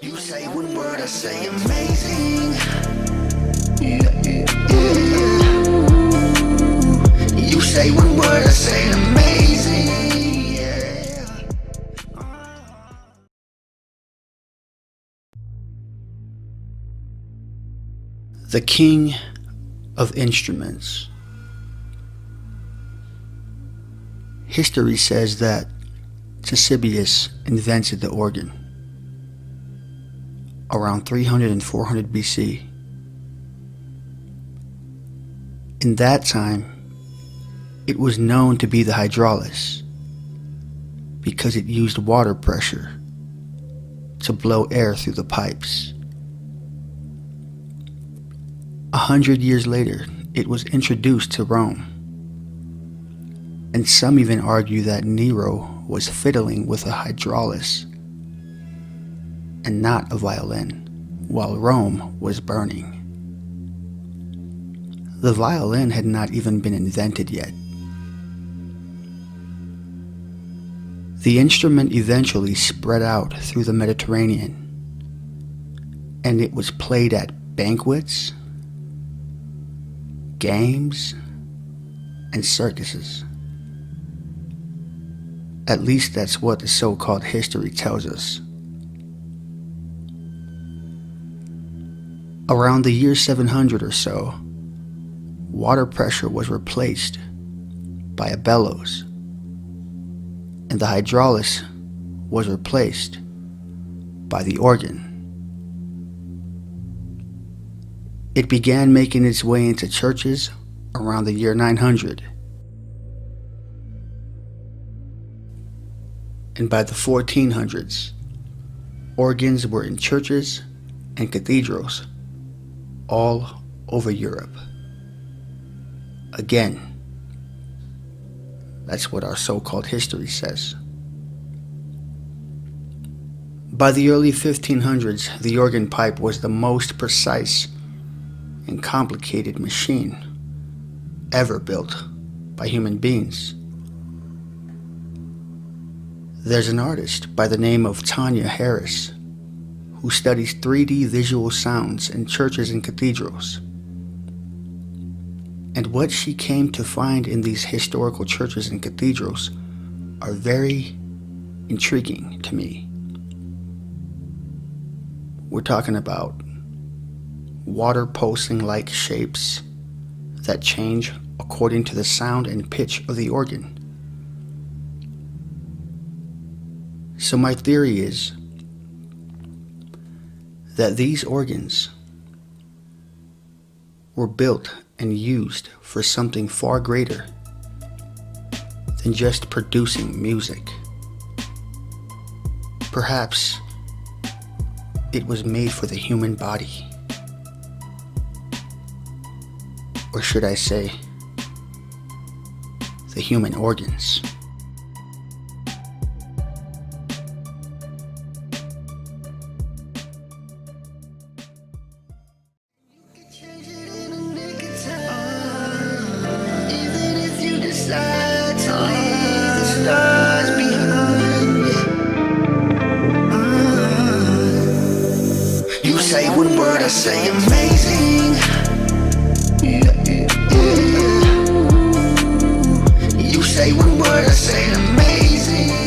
You say one word, I say amazing. Yeah, yeah, yeah. You say one word, I say amazing. Yeah. The king of instruments. History says that Ctesibius invented the organ around 300 and 400 BC. In that time, it was known to be the hydraulis because it used water pressure to blow air through the pipes. 100 years later, it was introduced to Rome, and some even argue that Nero was fiddling with a hydraulis and not a violin while Rome was burning. The violin had not even been invented yet. The instrument eventually spread out through the Mediterranean, and it was played at banquets, games, and circuses. At least that's what the so-called history tells us. Around the year 700 or so, water pressure was replaced by a bellows, and the hydraulis was replaced by the organ. It began making its way into churches around the year 900. And by the 1400s, organs were in churches and cathedrals all over Europe. Again, that's what our so-called history says. By the early 1500s, the organ pipe was the most precise and complicated machine ever built by human beings. There's an artist by the name of Tanya who studies 3D visual sounds in churches and cathedrals. And what she came to find in these historical churches and cathedrals are very intriguing to me. We're talking about water pulsing-like shapes that change according to the sound and pitch of the organ. So my theory is that these organs were built and used for something far greater than just producing music. Perhaps it was made for the human body. Or should I say, the human organs. You say one word, I say amazing. Yeah, yeah, yeah. You say one word, I say amazing.